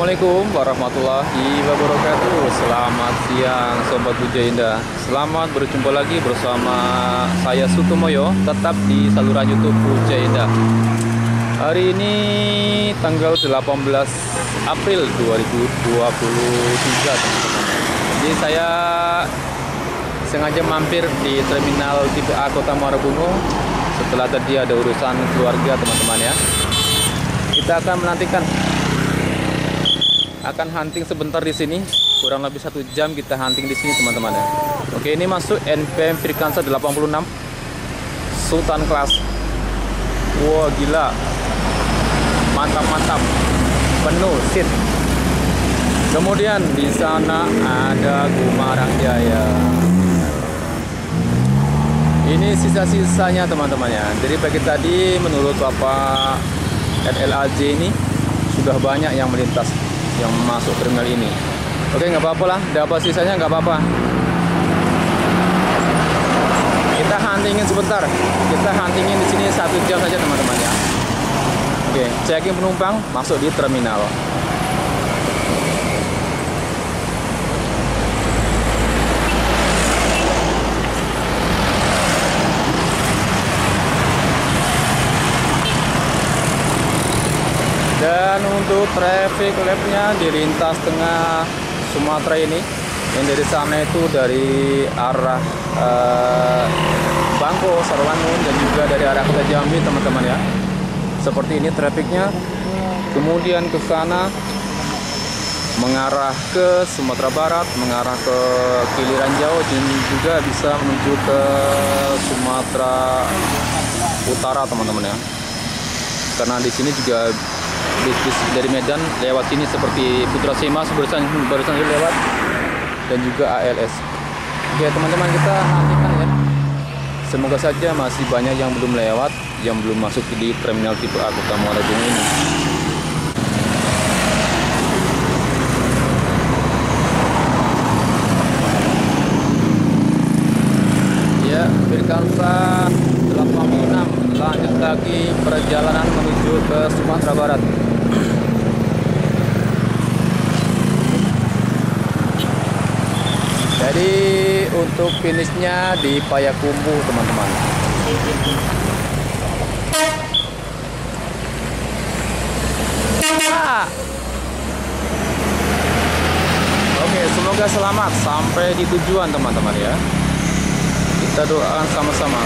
Assalamualaikum warahmatullahi wabarakatuh. Selamat siang Sobat Puja Indah. Selamat berjumpa lagi bersama saya Sutomoyo, tetap di saluran YouTube Puja Indah. Hari ini tanggal 18 April 2023, teman-teman. Jadi saya sengaja mampir di terminal tipe A Kota Muara Bungo setelah tadi ada urusan keluarga, teman-teman ya. Kita akan menantikan, akan hunting sebentar di sini, kurang lebih 1 jam kita hunting di sini, teman-teman ya. Oke, ini masuk NPM Frikansa 86 Sultan Class. Wah, gila, mantap, penuh seat. Kemudian di sana ada Gumarang Jaya. Ini sisa-sisanya, teman-teman ya. Dari pagi tadi menurut Bapak RLAJ ini sudah banyak yang melintas, yang masuk terminal ini. Oke, nggak apa-apa lah, dapat sisanya nggak apa-apa. Kita huntingin sebentar, kita huntingin di sini 1 jam saja, teman-teman ya. Oke, checking penumpang masuk di terminal. Dan untuk traffic labnya di lintas tengah Sumatera ini, yang dari sana itu dari arah Bangko, Sarolangun, dan juga dari arah Kota Jambi, teman-teman ya. Seperti ini trafiknya. Kemudian ke sana mengarah ke Sumatera Barat, mengarah ke Kiliran Jawa, dan juga bisa menuju ke Sumatera Utara, teman-teman ya. Karena di sini juga bis dari Medan lewat sini seperti Putra Semas barusan lewat, dan juga ALS. Oke, teman-teman, kita nantikan ya. Semoga saja masih banyak yang belum lewat, yang belum masuk di terminal tipe A Kota Muara Bungo ini. Ya, Frikansa 86 lanjut lagi perjalanan menuju ke Sumatera Barat. Jadi untuk finishnya di Payakumbuh, teman-teman. Oke, semoga selamat sampai di tujuan, teman-teman ya. Kita doakan sama-sama.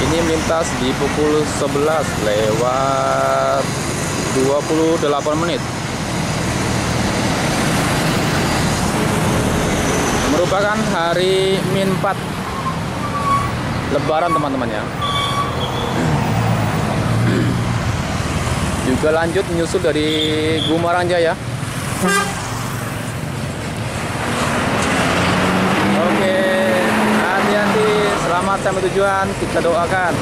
Ini melintas di pukul 11 lewat 28 menit. Merupakan hari min 4 Lebaran, teman-teman ya. Juga lanjut menyusul dari Gumarang Jaya. Oke, hati-hati, selamat sampai tujuan, kita doakan.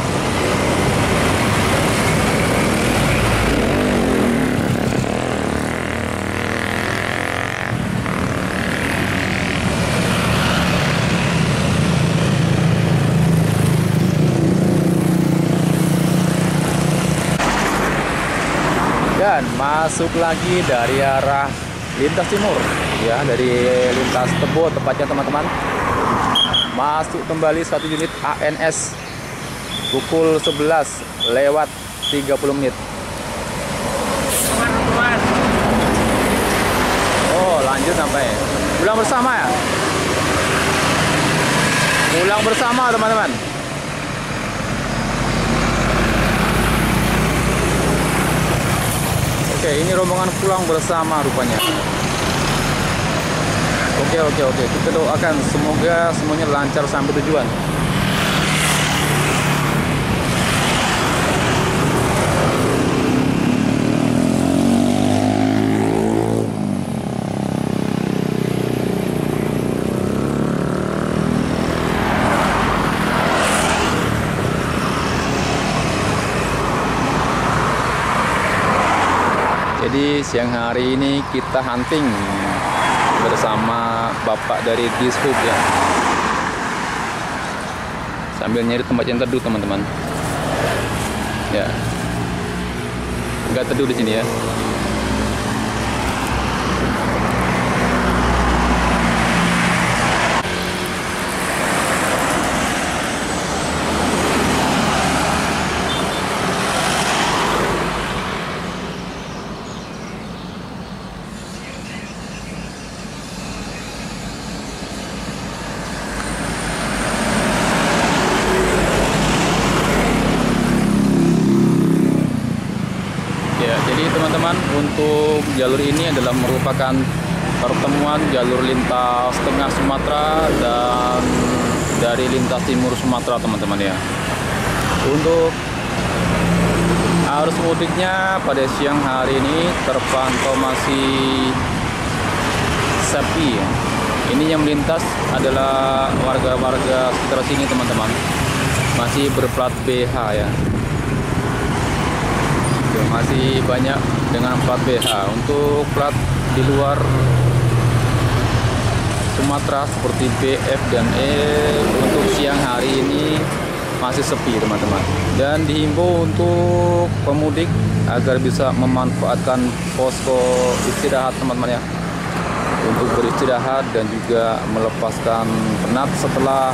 Dan masuk lagi dari arah lintas timur ya, dari lintas Tebo tepatnya, teman-teman. Masuk kembali 1 unit ANS pukul 11 lewat 30 menit. Oh, lanjut sampai pulang bersama ya. Pulang bersama, teman-teman. Oke, ini rombongan pulang bersama rupanya. Oke. Kita doakan semoga semuanya lancar sampai tujuan. Jadi siang hari ini kita hunting bersama Bapak dari Dishub ya. Sambil nyari tempat yang teduh, teman-teman. Ya. Nggak teduh di sini ya. untuk jalur ini adalah merupakan pertemuan jalur lintas tengah Sumatera dan dari lintas timur Sumatera, teman-teman ya. Untuk arus mudiknya pada siang hari ini terpantau masih sepi ya. Ini yang melintas adalah warga-warga sekitar sini, teman-teman. Masih berplat BH ya. Masih banyak dengan plat BH. Untuk plat di luar Sumatera seperti BF dan E untuk siang hari ini masih sepi, teman-teman. Dan dihimbau untuk pemudik agar bisa memanfaatkan posko istirahat, teman-teman ya, untuk beristirahat dan juga melepaskan penat setelah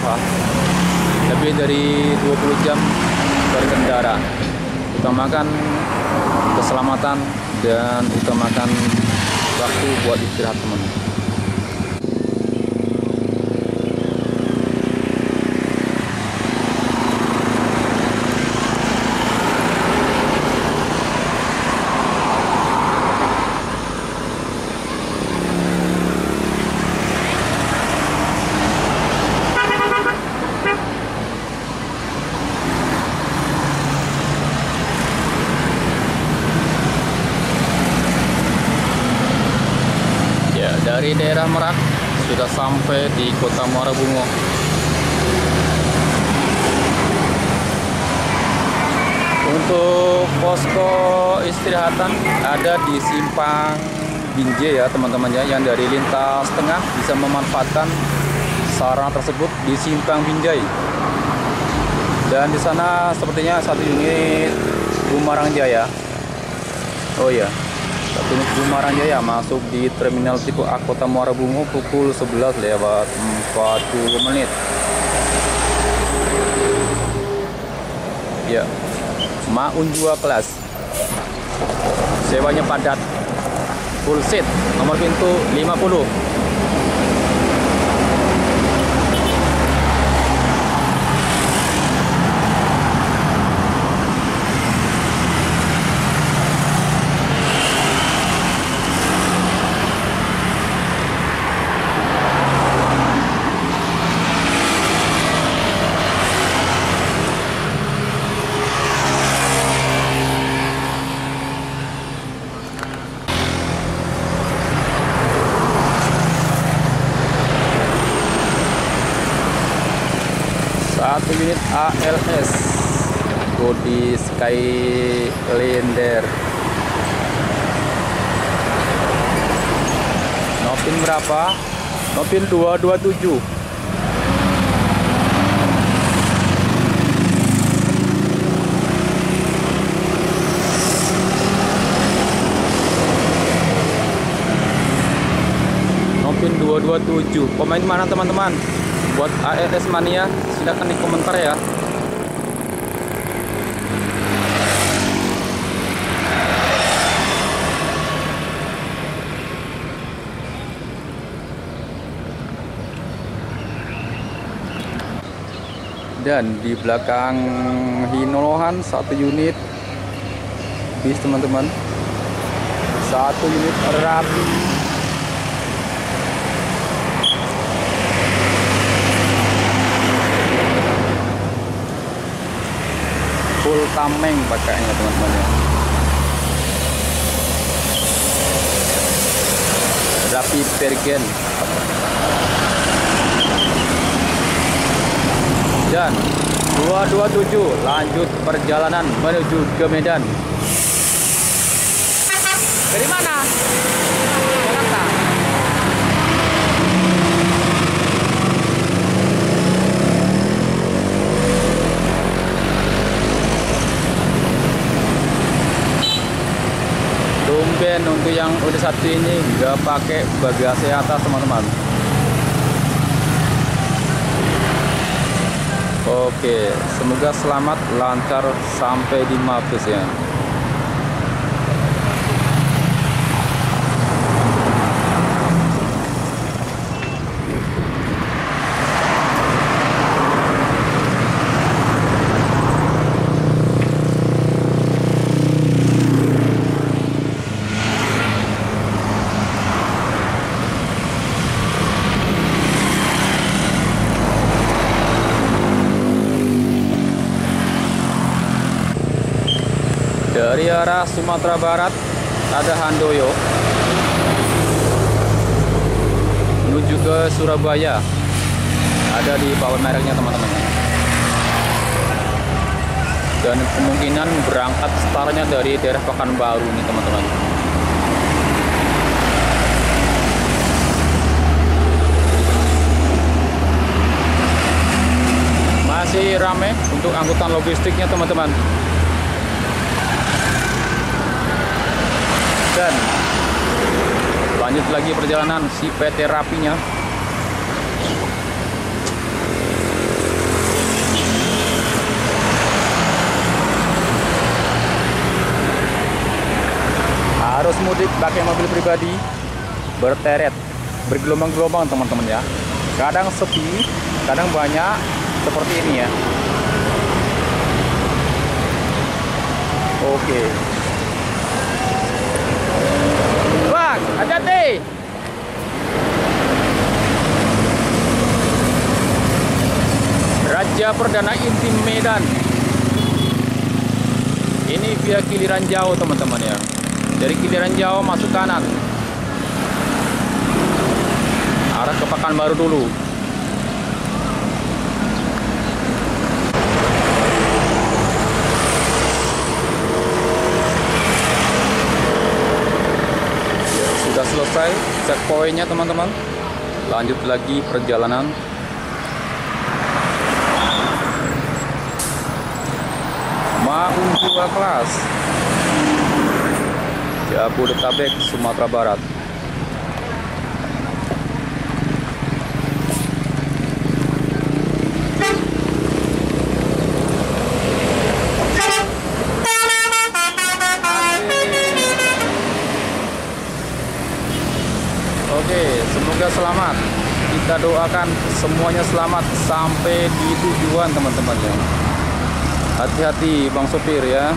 lebih dari 20 jam berkendara. Utamakan keselamatan dan utamakan waktu buat istirahat, teman-teman. Dari daerah Merak sudah sampai di Kota Muara Bungo. Untuk posko istirahatan ada di Simpang Binjai ya, teman-teman ya, yang dari lintas tengah bisa memanfaatkan sarana tersebut di Simpang Binjai. Dan di sana sepertinya satu unit Bumarang Jaya. Oh iya. Satu unit Bumarang Jaya masuk di terminal tipe A Kota Muara Bungo pukul 11:40 menit. Ya, Maun 2 kelas. Sewanya padat. Full seat, nomor pintu 50. Satu unit ALS Body Skylander. Nopin berapa? Nopin 227. Nopin 227. Pemain mana, teman-teman? Buat ALS mania, silakan di komentar ya. Dan di belakang Hinolohan satu unit bis, teman-teman. Satu unit rapi. Full tameng pakainya, teman-teman ya. Rapi Bergen. Dan 227 lanjut perjalanan menuju ke Medan. Dari mana? Jakarta. Tumben untuk yang udah satu ini nggak pakai bagasi atas, teman-teman. Oke, semoga selamat lancar sampai di Mabes ya. Dari arah Sumatera Barat ada Handoyo menuju ke Surabaya, ada di bawah mereknya teman-teman. Dan kemungkinan berangkat startnya dari daerah Pekanbaru nih teman-teman. Masih ramai untuk angkutan logistiknya teman-teman. Dan lanjut lagi perjalanan si PT Rapinya. Arus mudik pakai mobil pribadi berteret, bergelombang-gelombang teman-teman ya. Kadang sepi, kadang banyak, seperti ini ya. Oke. Bang, hati-hati. Raja Perdana Inti Medan. Ini via Kiliran Jauh teman-teman ya. Dari Kiliran Jauh masuk kanan, arah ke Pekanbaru dulu. Ya, sudah selesai checkpointnya teman-teman. Lanjut lagi perjalanan. Maung 2 kelas Jabodetabek, Sumatera Barat. Oke, semoga selamat. Kita doakan semuanya selamat sampai di tujuan teman-teman ya. Hati-hati bang sopir ya.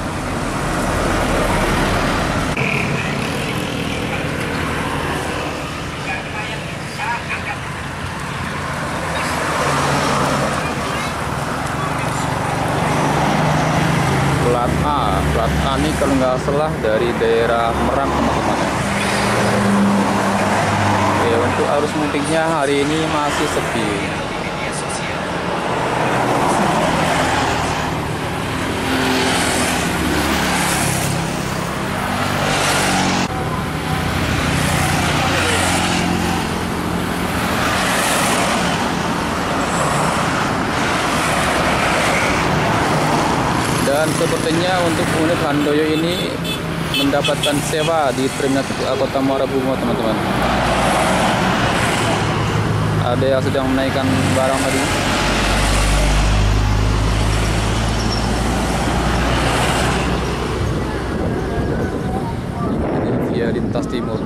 Plat A ini kalau nggak salah dari daerah Merak teman-teman ya. Oke, untuk arus mudiknya hari ini masih sepi. Dan sepertinya untuk unit Handoyo ini mendapatkan sewa di Terminal 1A Kota Muara Bungo teman-teman. Ada yang sedang menaikkan barang tadi. Ini via lintas timur.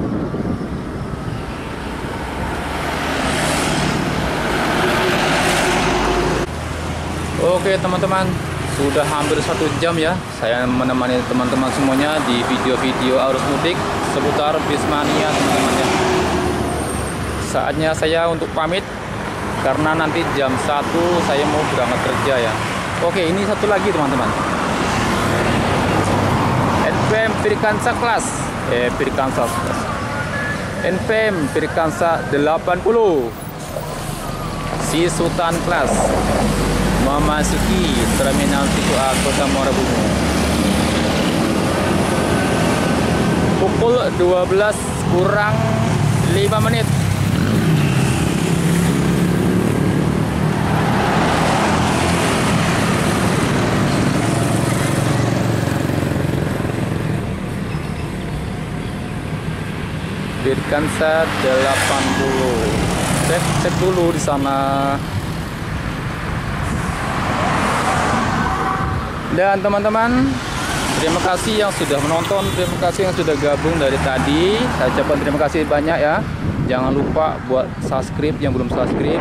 Oke teman-teman, sudah hampir 1 jam ya saya menemani teman-teman semuanya di video-video arus mudik seputar Bismania teman-teman ya. Saatnya saya untuk pamit karena nanti jam 1 saya mau berangkat kerja ya. Oke, ini satu lagi teman-teman. NPM Pirkansa Kelas NPM Pirkansa 80 Si Sultan Kelas memasuki Terminal 1A Kota Muara Bungo. Pukul 12 kurang 5 menit. Pirkansa 80. Cek dulu di sana. Dan teman-teman, terima kasih yang sudah menonton, terima kasih yang sudah gabung dari tadi. Saya ucapkan terima kasih banyak ya. Jangan lupa buat subscribe yang belum subscribe.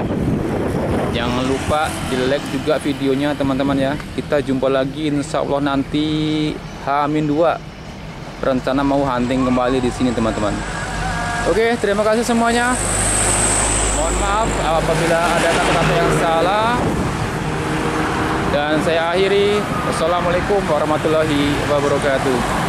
Jangan lupa di like juga videonya teman-teman ya. Kita jumpa lagi insya Allah nanti H-2. Rencana mau hunting kembali di sini teman-teman. Oke, terima kasih semuanya. Mohon maaf apabila ada kata-kata yang salah. Dan saya akhiri. Wassalamualaikum warahmatullahi wabarakatuh.